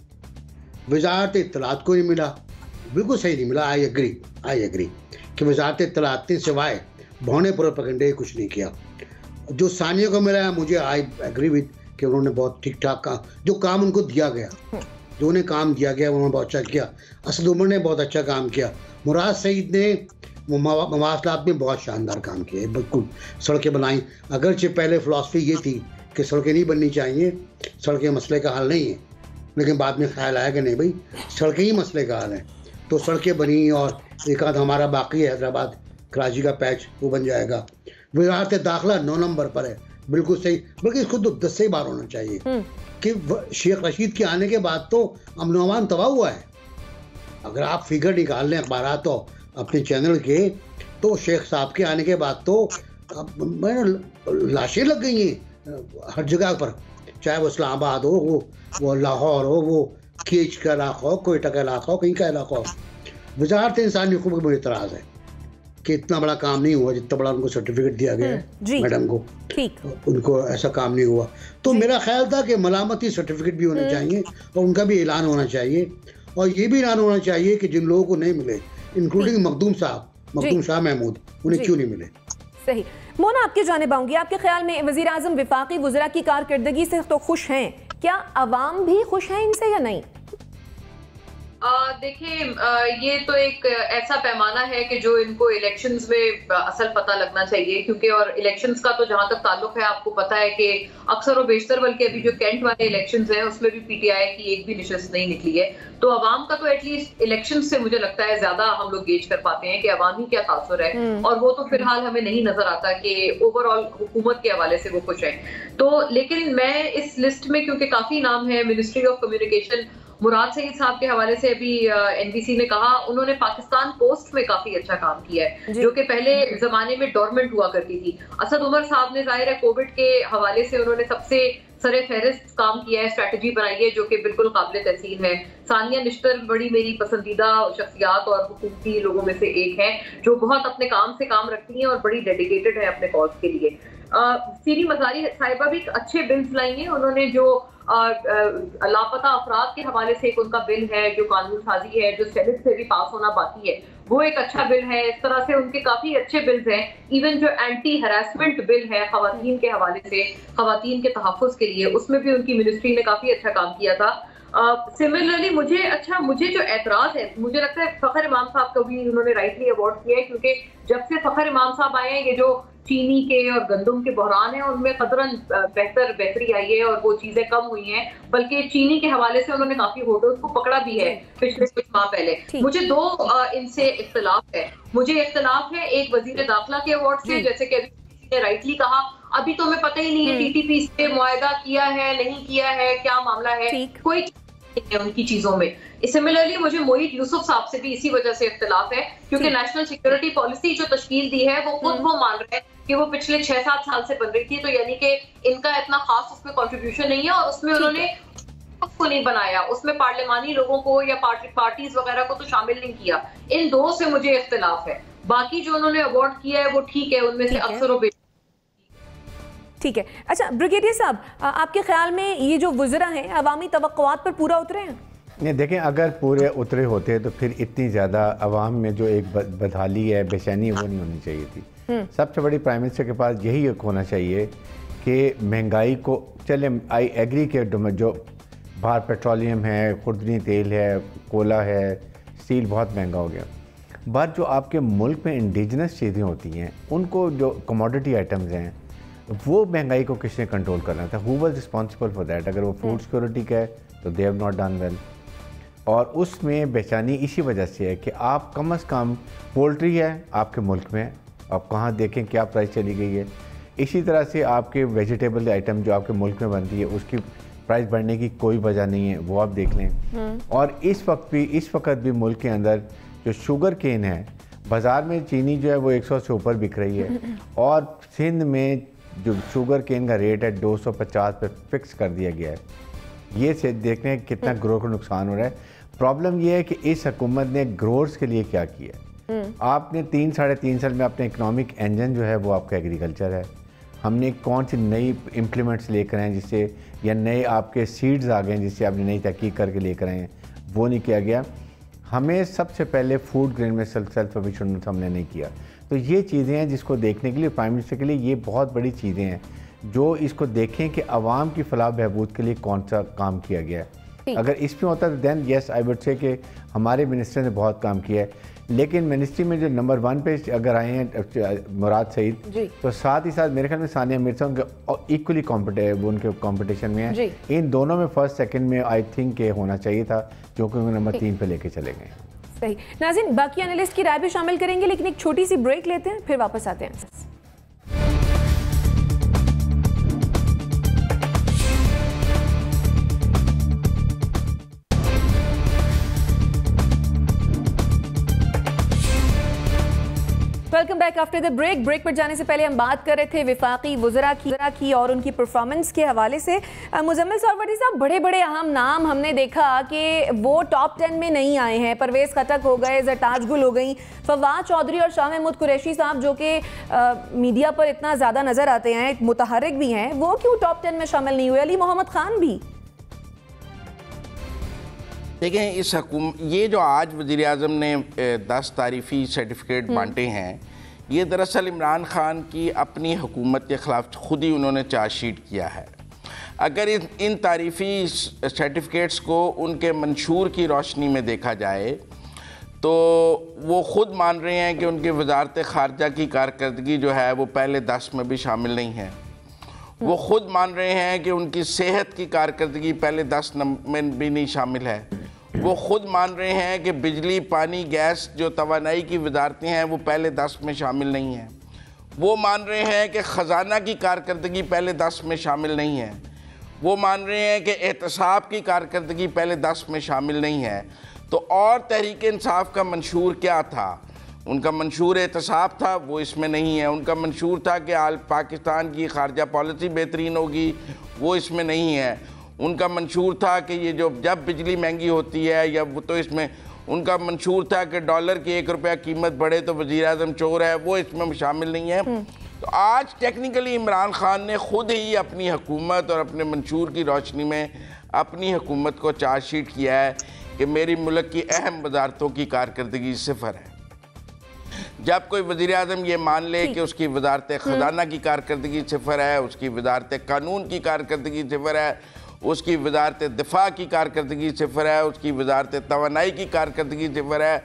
वजारत इत्तलात को नहीं मिला, बिल्कुल सही नहीं मिला। आई एग्री कि वजारत इत्तलात ने सिवाय भौने प्रोपेगेंडे कुछ नहीं किया। जो सानिया को मिला है, मुझे आई एग्री विद कि उन्होंने बहुत ठीक ठाक काम, जो काम उनको दिया गया, जो उन्हें काम दिया गया उन्होंने बहुत अच्छा किया। असद उमर ने बहुत अच्छा काम किया। मुराद सईद ने मवासलात में बहुत शानदार काम किया, बिल्कुल सड़कें बनाई। अगरचे पहले फ़िलासफ़ी ये थी कि सड़कें नहीं बननी चाहिए, सड़कें मसले का हल नहीं है, लेकिन बाद में ख्याल आया कि नहीं भाई, सड़कें ही मसले का हल है। तो सड़कें बनी और एक आध हमारा बाकी है हैदराबाद कराची का पैच, वो बन जाएगा। वजारत दाखिला 9 नंबर पर है, बिल्कुल सही, बल्कि इसको तो 10 से बार होना चाहिए कि शेख रशीद के आने के बाद तो अमन अमान तबाह हुआ है। अगर आप फिगर निकाल लें अखबार तो अपने चैनल के, तो शेख साहब के आने के बाद तो लाशें लग गई हैं हर जगह पर, चाहे वो इस्लामाबाद हो, वो लाहौर हो, वो केच का इलाका हो, कोयटा का इलाका हो, कहीं का इलाका हो। वजारत इंसानी हुकूक में एतराज़ है कि इतना बड़ा काम नहीं हुआ जितना बड़ा उनको सर्टिफिकेट दिया गया है मैडम को, उनको ऐसा काम नहीं हुआ। तो मेरा ख्याल था कि मलामती सर्टिफिकेट भी होने चाहिए और उनका भी ऐलान होना चाहिए, और ये भी ऐलान होना चाहिए कि जिन लोगों को नहीं मिले, इंक्लूडिंग मखदूम शाह महमूद, उन्हें क्यों नहीं मिले। सही। मोना, आपके जानिब आऊंगी। आपके ख्याल में वज़ीर आज़म वफाकी वज़रा की कारकर्दगी से तो खुश हैं, क्या अवाम भी खुश हैं इनसे या नहीं? देखिए, ये तो एक ऐसा पैमाना है कि जो इनको इलेक्शंस में असल पता लगना चाहिए, क्योंकि और इलेक्शंस का तो जहां तक ताल्लुक है, आपको पता है कि अक्सर और बेशतर, बल्कि अभी जो कैंट वाले इलेक्शंस हैं उसमें भी पीटीआई की एक भी निशस्त नहीं निकली है। तो अवाम का तो एटलीस्ट इलेक्शन से मुझे लगता है ज्यादा हम लोग गेज कर पाते हैं कि अवामी क्या तासुर है, और वो तो फिलहाल हमें नहीं नजर आता कि ओवरऑल हुकूमत के हवाले से वो खुश है। तो लेकिन मैं इस लिस्ट में, क्योंकि काफी नाम है, मिनिस्ट्री ऑफ कम्युनिकेशन मुराद सईद साहब के हवाले से अभी एनबीसी ने कहा, उन्होंने पाकिस्तान पोस्ट में काफी अच्छा काम किया है, जो कि पहले जमाने में डोरमेंट हुआ करती थी। असद उमर साहब ने जाहिर है कोविड के हवाले से उन्होंने सबसे सरे फहरिस्त काम किया है, स्ट्रेटजी बनाई है जो कि बिल्कुल काबिल तहसीन है। सानिया निश्तर बड़ी मेरी पसंदीदा शख्सियात और हुकूमती लोगों में से एक है, जो बहुत अपने काम से काम रखती हैं और बड़ी डेडिकेटेड है अपने कॉज के लिए। सीरी मजारी साहिबा भी अच्छे बिल्स लाई हैं उन्होंने, जो लापता अफराद के हवाले से एक उनका बिल है जो कानून साजी है, जो सेनेट से भी पास होना बाकी है, वो एक अच्छा बिल है। इस तरह से उनके काफी अच्छे बिल्स हैं। इवन जो एंटी हैरेसमेंट बिल है खवातीन के हवाले से, खवातीन के तहफ़्फ़ुज़ के लिए, उसमें भी उनकी मिनिस्ट्री ने काफी अच्छा काम किया था। सिमिलरली मुझे जो एतराज है, मुझे लगता है फखर इमाम साहब को भी उन्होंने राइटली अवार्ड किया है, क्योंकि जब से फखर इमाम साहब आए हैं, ये जो चीनी के और गंदम के बहरान है उनमें कदरन बेहतरी आई है और वो चीजें कम हुई हैं, बल्कि चीनी के हवाले से उन्होंने काफी होटल्स को पकड़ा भी है पिछले कुछ माह पहले। मुझे दो इनसे इख्तलाफ है। मुझे इख्तलाफ है एक वजीर दाखिला के अवार्ड से, जैसे कि अभी ने राइटली कहा अभी तो हमें पता ही नहीं है टीटीपी से मुआहदा किया है नहीं किया है, क्या मामला है, कोई है उनकी चीजों में। सिमिलरली मुझे मोहित यूसुफ साहब से भी इसी वजह से इख्तलाफ है, क्योंकि नेशनल सिक्योरिटी पॉलिसी जो तश्कील दी है वो खुद वो मान रहे हैं कि वो पिछले 6-7 साल से बन रही थी, तो यानी कि इनका इतना खास उसमें कंट्रीब्यूशन नहीं है और उसमें उन्होंने को नहीं बनाया, उसमें पार्लिमानी लोगों को या पार्टीज वगैरह को तो शामिल नहीं किया। इन दो से मुझे इख्तलाफ है। बाकी जो उन्होंने अवार्ड किया है वो ठीक है, उनमें से अक्सर ठीक है। अच्छा ब्रिगेडियर साहब, आपके ख्याल में ये जो वज़रा हैं अवामी तवक्कुआत पर पूरा उतरे हैं? नहीं, देखें अगर पूरे उतरे होते तो फिर इतनी ज़्यादा अवाम में जो एक बदहाली है, बेचैनी, वो नहीं होनी चाहिए थी। सबसे बड़ी प्राइम मिनिस्टर के पास यही एक होना चाहिए कि महंगाई को, चले आई एग्री के जो बाहर पेट्रोलियम है, खुर्दनी तेल है, कोला है, स्टील बहुत महंगा हो गया, बट जो आपके मुल्क में इंडिजिनस चीज़ें होती हैं उनको, जो कमोडिटी आइटम्स हैं, वो महंगाई को किसने कंट्रोल करना था? Who was responsible for that? अगर वो फूड सिक्योरिटी का है तो they have not done well. और उसमें बेचैनी इसी वजह से है कि आप कम से कम, पोल्ट्री है आपके मुल्क में, आप कहाँ देखें क्या प्राइस चली गई है। इसी तरह से आपके वेजिटेबल आइटम जो आपके मुल्क में बनती है उसकी प्राइस बढ़ने की कोई वजह नहीं है, वो आप देख लें। और इस वक्त भी मुल्क के अंदर जो शुगर केन है, बाज़ार में चीनी जो है वो 100 से ऊपर बिक रही है, और सिंध में जो शुगर केन का रेट है 250 पे फिक्स कर दिया गया है। ये से देखने हैं कितना ग्रोअर को नुकसान हो रहा है। प्रॉब्लम ये है कि इस हुकूमत ने ग्रोअर्स के लिए क्या किया। आपने 3-3.5 साल में अपने इकोनॉमिक इंजन जो है वो आपका एग्रीकल्चर है। हमने कौन सी नई इम्प्लीमेंट्स लेकर आए जिससे, या नए आपके सीड्स आ गए जिससे आपने नई तहकीक करके लेकर आए, वो नहीं किया गया। हमें सबसे पहले फूड ग्रेन में सेल्फ सफिशिएंट हमने नहीं किया। तो ये चीज़ें हैं जिसको देखने के लिए प्राइम मिनिस्टर के लिए ये बहुत बड़ी चीज़ें हैं, जो इसको देखें कि आवाम की फलाह बहबूद के लिए कौन सा काम किया गया है। अगर इसमें होता तो then yes I would say कि हमारे मिनिस्टर ने बहुत काम किया है, लेकिन मिनिस्ट्री में जो नंबर 1 पे अगर आए हैं मुराद सईद, तो साथ ही साथ मेरे ख्याल में सानिया मिर्जा उनके इक्वली वो उनके कॉम्पिटिशन में है। इन दोनों में फर्स्ट सेकंड में आई थिंक होना चाहिए था, जो कि नंबर 3 पे लेके चले गए। सही। नाज़रीन, बाकी एनालिस्ट की राय भी शामिल करेंगे, लेकिन एक छोटी सी ब्रेक लेते हैं, फिर वापस आते हैं। Welcome back after the break. Break पर जाने से पहले हम बात कर रहे थे विफाकी वज़रा की और उनकी परफॉर्मेंस के हवाले से। मुजम्मिल सरवरी साहब, बड़े बड़े अहम नाम हमने देखा कि वो टॉप 10 में नहीं आए हैं। परवेज़ खटक हो गए, ज़रताज गुल हो गई, फवाद चौधरी और शाह महमूद कुरैशी साहब, जो कि मीडिया पर इतना ज़्यादा नज़र आते हैं, मुतहर्रिक भी हैं, वो क्यों टॉप 10 में शामिल नहीं हुए? अली मोहम्मद खान भी। देखें, इस ये जो आज वज़ीर-ए-आज़म ने 10 तारीफ़ी सर्टिफिकेट बांटे हैं, ये दरअसल इमरान खान की अपनी हुकूमत के ख़िलाफ़ खुद ही उन्होंने चार्जशीट किया है। अगर इन तारीफ़ी सर्टिफिकेट्स को उनके मंशूर की रोशनी में देखा जाए तो वो ख़ुद मान रहे हैं कि उनकी वज़ारत ख़ारजा की कारकर्दगी जो है वो पहले 10 में भी शामिल नहीं है। वो ख़ुद मान रहे हैं कि उनकी सेहत की कारकर्दगी पहले 10 में भी नहीं शामिल है। वो ख़ुद मान रहे हैं कि बिजली, पानी, गैस जो तवानाई की वजारतें हैं वो पहले 10 में शामिल नहीं हैं। वो मान रहे हैं कि ख़जाना की कारकर्दगी पहले 10 में शामिल नहीं है। वो मान रहे हैं कि एहतसाब की कारकर्दगी पहले 10 में शामिल नहीं है। तो और तहरीक इंसाफ का मंशूर क्या था? उनका मंशूर एहतसाब था, वो इसमें नहीं है। उनका मंशूर था कि पाकिस्तान की खारजा पॉलिसी बेहतरीन होगी, वो इसमें नहीं है। उनका मंशूर था कि ये जब बिजली महंगी होती है या वो, तो इसमें उनका मंशूर था कि डॉलर की 1 रुपया कीमत बढ़े तो वज़ीर-ए-आज़म चोर है, वो इसमें शामिल नहीं है। तो आज टेक्निकली इमरान खान ने खुद ही अपनी हुकूमत और अपने मंशूर की रोशनी में अपनी हुकूमत को चार्जशीट किया है कि मेरी मुल्क की अहम वजारतों की कारकर्दगी 0 है। जब कोई वज़ीर-ए-आज़म ये मान ले कि उसकी वजारत ख़जाना की कारकर्दगी 0 है, उसकी वजारत कानून की कारकर्दगी 0 है, उसकी वजारत दिफा की कारकर्दगी 0 है, उसकी वजारत तवानाई की कारकर्दगी 0 है,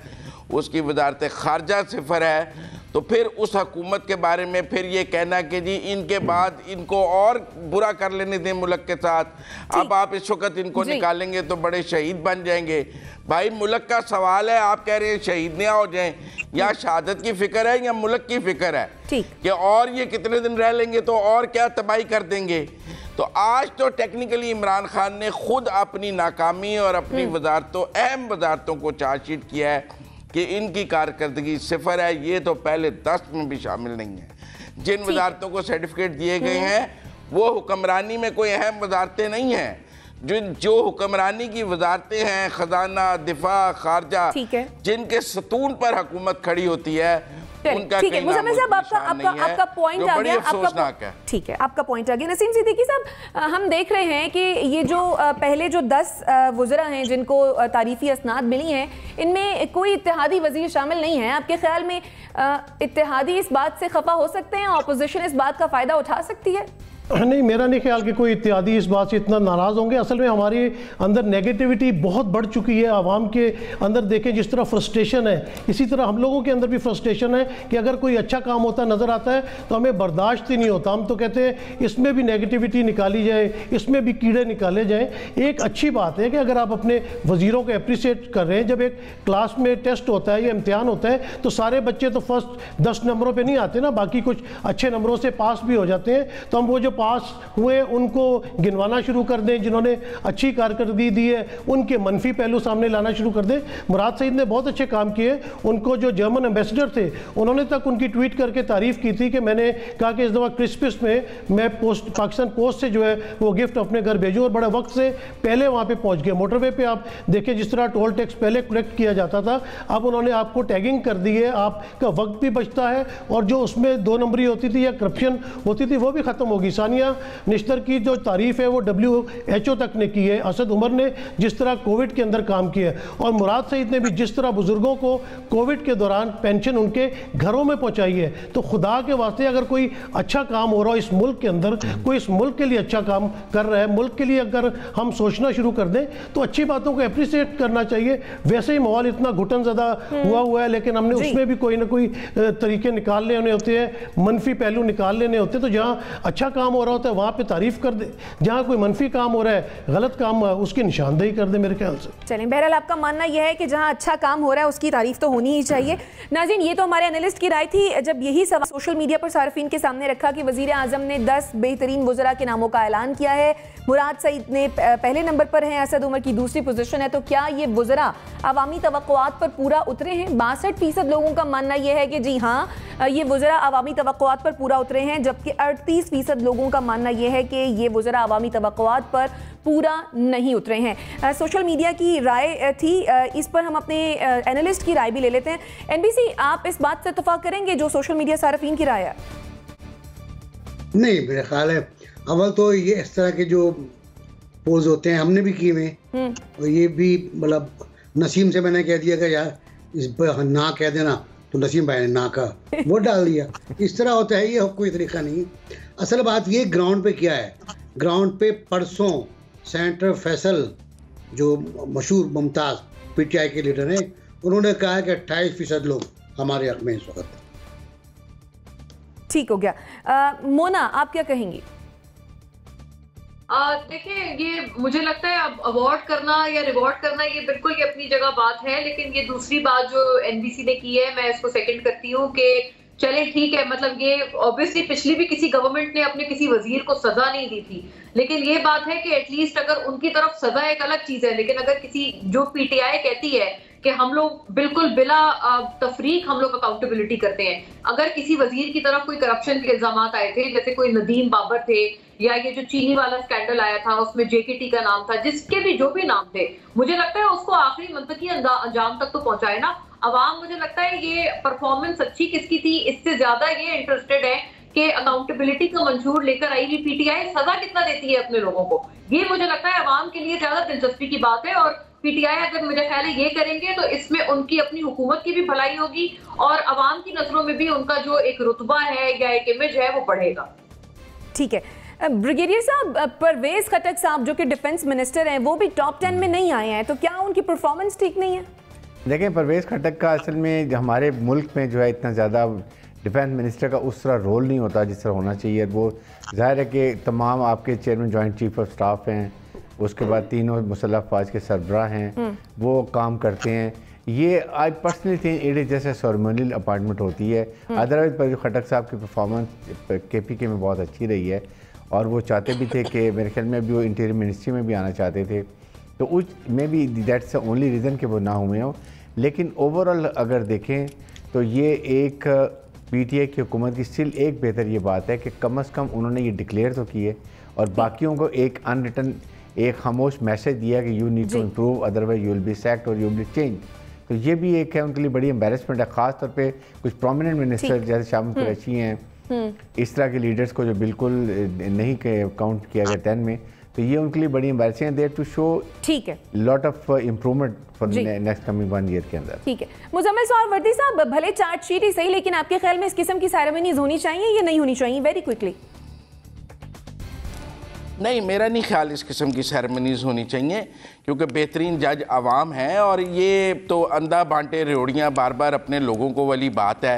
उसकी वजारत ख़ारजा सिफर है, तो फिर उस हुकूमत के बारे में फिर ये कहना कि जी इनके बाद इनको और बुरा कर लेने दें मुल्क के साथ, अब आप इस वक्त इनको निकालेंगे तो बड़े शहीद बन जाएंगे। भाई मुल्क का सवाल है, आप कह रहे हैं शहीद ना हो जाएं, या शहादत की फिक्र है या मुल्क की फिक्र है कि और ये कितने दिन रह लेंगे तो और क्या तबाही कर देंगे। तो आज तो टेक्निकली इमरान खान ने खुद अपनी नाकामी और अपनी वजारतों, अहम वजारतों को चार्जशीट किया है कि इनकी कारकर्दगी सिफर है। ये तो पहले 10 में भी शामिल नहीं है। जिन वजारतों को सर्टिफिकेट दिए गए हैं वो हुक्मरानी में कोई अहम वजारतें नहीं हैं। जो हुक्मरानी की वजारतें हैं, खजाना, दिफा, खारजा, जिनके सतून पर हुकूमत खड़ी होती है, उनका ठीक है। मुज़म्मिल साहब, आपका पॉइंट आ गया, ठीक है, आपका पॉइंट आ गया। नसीम सिद्दीकी साहब, हम देख रहे हैं कि ये जो पहले जो 10 वज़रा हैं जिनको तारीफी असनाद मिली हैं, इनमें कोई इत्तेहादी वजीर शामिल नहीं है। आपके ख्याल में इत्तेहादी इस बात से खफा हो सकते हैं, ऑपोजिशन इस बात का फ़ायदा उठा सकती है? नहीं, मेरा नहीं ख्याल कि कोई इत्यादि इस बात से इतना नाराज़ होंगे। असल में हमारे अंदर नेगेटिविटी बहुत बढ़ चुकी है। आवाम के अंदर देखें जिस तरह फ्रस्ट्रेशन है, इसी तरह हम लोगों के अंदर भी फ्रस्ट्रेशन है कि अगर कोई अच्छा काम होता नज़र आता है तो हमें बर्दाश्त ही नहीं होता। हम तो कहते हैं इसमें भी नेगेटिविटी निकाली जाए, इसमें भी कीड़े निकाले जाएँ। एक अच्छी बात है कि अगर आप अपने वज़ीरों को अप्रिसिएट कर रहे हैं, जब एक क्लास में टेस्ट होता है या इम्तिहान होता है तो सारे बच्चे तो फर्स्ट 10 नंबरों पर नहीं आते ना, बाकी कुछ अच्छे नंबरों से पास भी हो जाते हैं। तो हम वो जो पास हुए उनको गिनवाना शुरू कर दें, जिन्होंने अच्छी कारकर्दगी दी है उनके मनफी पहलू सामने लाना शुरू कर दें। मुराद सईद ने बहुत अच्छे काम किए। उनको जो जर्मन एम्बेसडर थे उन्होंने तक उनकी ट्वीट करके तारीफ़ की थी कि मैंने कहा कि इस दफ़ा क्रिसमस में मैं पाकिस्तान पोस्ट से जो है वो गिफ्ट अपने घर भेजूँ, और बड़े वक्त से पहले वहाँ पर पहुँच गए। मोटरवे पर आप देखें जिस तरह टोल टैक्स पहले कलेक्ट किया जाता था, अब उन्होंने आपको टैगिंग कर दी है, आपका वक्त भी बचता है, और जो उसमें 2 नंबरी होती थी या करप्शन होती थी वो भी ख़त्म होगी। सानिया निश्तर की जो तारीफ़ है वो WHO तक ने की है। असद उमर ने जिस तरह कोविड के अंदर काम किया है, और मुराद सईद ने भी जिस तरह बुजुर्गों को कोविड के दौरान पेंशन उनके घरों में पहुंचाई है। तो खुदा के वास्ते अगर कोई अच्छा काम हो रहा हो इस मुल्क के अंदर, कोई इस मुल्क के लिए अच्छा काम कर रहा है, मुल्क के लिए अगर हम सोचना शुरू कर दें तो अच्छी बातों को अप्रिसिएट करना चाहिए। वैसे ही माहौल इतना घुटन ज़्यादा हुआ है, लेकिन हमने उसमें भी कोई ना कोई तरीके निकाल लेने होते हैं, मनफी पहलू निकाल लेने होते हैं। तो जहाँ अच्छा काम हो रहा होता है वहाँ पे तारीफ कर दे, जहाँ कोई मनफी काम हो रहा है, गलत काम उसकी निशानदेही कर दे मेरे ख्याल से। चलें, बहरहाल आपका मानना यह है कि जहाँ अच्छा काम हो रहा है उसकी तारीफ तो होनी ही चाहिए। नाज़रीन, ये तो हमारे एनालिस्ट की राय थी जब यही सवाल सोशल मीडिया पर सार्फिन के सामने रखा कि वज़ीर आज़म ने 10 बेहतरीन वज़रा के नामों का ऐलान किया है। मुराद सईद ने पहले नंबर पर हैं, असद उमर की दूसरी पोजीशन है। तो क्या ये वज़रा अवामी तवक्कुआत पर पूरा उतरे हैं? 62% लोगों का मानना यह है कि जी हाँ, ये वज़रा अवामी तवक्कुआत पर पूरा उतरे हैं, जबकि 38% लोगों का मानना यह है कि ये वज़रा अवामी तवक्कुआत पर पूरा नहीं उतरे हैं। सोशल मीडिया की राय थी, इस पर हम अपने एनालिस्ट की राय भी ले लेते हैं। NBC, आप इस बात से इत्तेफाक करेंगे जो सोशल मीडिया सार्फिन की राय है? नहीं, मेरा ख्याल है अव्वल तो ये इस तरह के जो पोज होते हैं हमने भी किए हुए, और ये भी मतलब नसीम से मैंने कह दिया कि यार इस पर ना कह देना, तो नसीम भाई ने ना कहा, वोट डाल दिया। इस तरह होता है, ये कोई तरीका नहीं। असल बात ये ग्राउंड पे क्या है, ग्राउंड पे परसों सेनेटर फैसल जो मशहूर मुमताज़ PTI के लीडर हैं, उन्होंने कहा है कि 28% लोग हमारे हक में इस वक्त। ठीक हो गया। मोना, आप क्या कहेंगी? देखिए, ये मुझे लगता है अब अवार्ड करना या रिवॉर्ड करना ये बिल्कुल ये अपनी जगह बात है, लेकिन ये दूसरी बात जो NBC ने की है मैं इसको सेकंड करती हूँ कि चले ठीक है, मतलब ये ऑब्वियसली पिछली भी किसी गवर्नमेंट ने अपने किसी वजीर को सजा नहीं दी थी, लेकिन ये बात है कि एटलीस्ट अगर उनकी तरफ सजा एक अलग चीज है, लेकिन अगर किसी जो PTI कहती है कि हम लोग बिल्कुल बिला तफरीक हम लोग अकाउंटेबिलिटी करते हैं, अगर किसी वजीर की तरफ कोई करप्शन के इल्जाम आए थे, जैसे कोई नदीम बाबर थे या ये जो चीनी वाला स्कैंडल आया था उसमें JKT का नाम था, जिसके भी जो भी नाम थे, मुझे लगता है उसको आखिरी मंतकी अंजाम तक तो पहुंचाए ना अवाम। मुझे लगता है ये परफॉर्मेंस अच्छी किसकी थी, इससे ज्यादा ये इंटरेस्टेड है कि अकाउंटेबिलिटी का मंशूर लेकर आई हुई PTI सजा कितना देती है अपने लोगों को। ये मुझे लगता है अवाम के लिए ज्यादा दिलचस्पी की बात है, और PTI अगर मुझे ख्याल है ये करेंगे तो इसमें उनकी अपनी हुकूमत की भी भलाई होगी और अवाम की नजरों में भी उनका जो एक रुतबा है या एक इमेज है वो बढ़ेगा। ठीक है, ब्रिगेडियर साहब, परवेज खटक साहब जो कि डिफेंस मिनिस्टर हैं वो भी टॉप 10 में नहीं आए हैं, तो क्या उनकी परफॉर्मेंस ठीक नहीं है? देखें, परवेज़ खट्टक का असल में हमारे मुल्क में जो है इतना ज़्यादा डिफेंस मिनिस्टर का उस तरह रोल नहीं होता जिस तरह होना चाहिए। वो ज़ाहिर है कि तमाम आपके chairman joint chief of staff हैं, उसके बाद तीनों मुसल्लह अफवाज के सरबराह हैं, वो काम करते हैं। ये I personally think it is जैसे सेरेमोनियल अपॉइंटमेंट होती है। अदरवाइज परवेज़ खट्टक साहब की परफॉर्मेंस KPK में बहुत अच्छी रही है और वो चाहते भी थे कि मेरे ख्याल में भी वो इंटीरियर मिनिस्ट्री में भी आना चाहते थे, तो उस में भी दैट्स द ओनली रीज़न कि वो ना हुए हों। लेकिन ओवरऑल अगर देखें तो ये एक PTI की हुकूमत की स्टिल एक बेहतर ये बात है कि कम से कम उन्होंने ये डिक्लेयर तो किए और बाकियों को एक अनरिटन एक खामोश मैसेज दिया कि you need to improve, otherwise you will be sacked और यू विल बी चेंज। तो ये भी एक है उनके लिए बड़ी एम्बेरसमेंट है, ख़ास तौर पे कुछ प्रोमिनेंट मिनिस्टर जैसे शामिल कुरैशी हैं, इस तरह के लीडर्स को जो बिल्कुल नहीं काउंट किया गया 10 में, तो ये उनके लिए बड़ी एम्बेरसिंग है। देयर टू शो ठीक है lot of improvement for next coming 1 year के अंदर। ठीक है मुजम्मिल साहब, वर्दी साहब, भले चार्जशीट ही सही, लेकिन आपके ख्याल में इस किस्म की सेरेमनीज होनी चाहिए या नहीं होनी चाहिए? Very quickly. नहीं, मेरा नहीं ख्याल इस किस्म की सेरेमनीज़ होनी चाहिए, क्योंकि बेहतरीन जज आवाम है और ये तो अंधा बांटे रेवड़ियाँ बार बार अपने लोगों को वाली बात है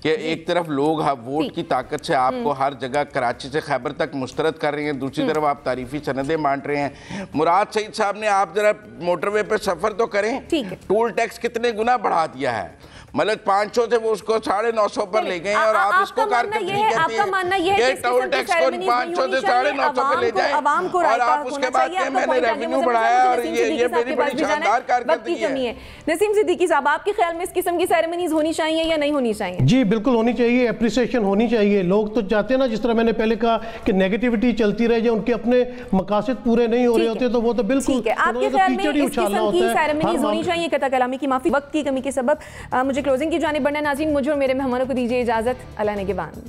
कि एक तरफ लोग वोट की ताकत से आपको हर जगह कराची से खैबर तक मुस्तरद कर रहे हैं, दूसरी तरफ आप तारीफी सनदें बांट रहे हैं। मुराद सईद साहब ने, आप जरा मोटरवे पे सफ़र तो करें, टोल टैक्स कितने गुना बढ़ा दिया है, मतलब 500 से वो उसको 950 पर ले गए और आप इसको कारकर्दगी कहते हैं कि टोल टैक्स को 500 से 950 पे ले जाए और आप उसके बाद के मैंने रेवेन्यू बढ़ाया और ये मेरी बड़ी शानदार कारकर्दगी है। नसीम सिद्दीकी साहब, आपके ख्याल में इस किस्म की सेरेमनीज होनी चाहिए या नहीं होनी चाहिए? जी बिल्कुल होनी चाहिए, अप्रिसिएशन होनी चाहिए। लोग तो चाहते हैं ना, जिस तरह मैंने पहले कहा कि नेगेटिविटी चलती रहे, उनके अपने मकासद पूरे नहीं हो रहे होते तो वो तो बिल्कुल आपके ख्याल में इस किस्म की सेरेमनीज होनी चाहिए? कता कलामी की माफी, वक्त की कमी के सबब मुझे क्लोजिंग की जानिब बढ़ना। नाज़रीन, मुझे और मेरे मेहमानों को दीजिए इजाजत। अल्लाह ने के बाद।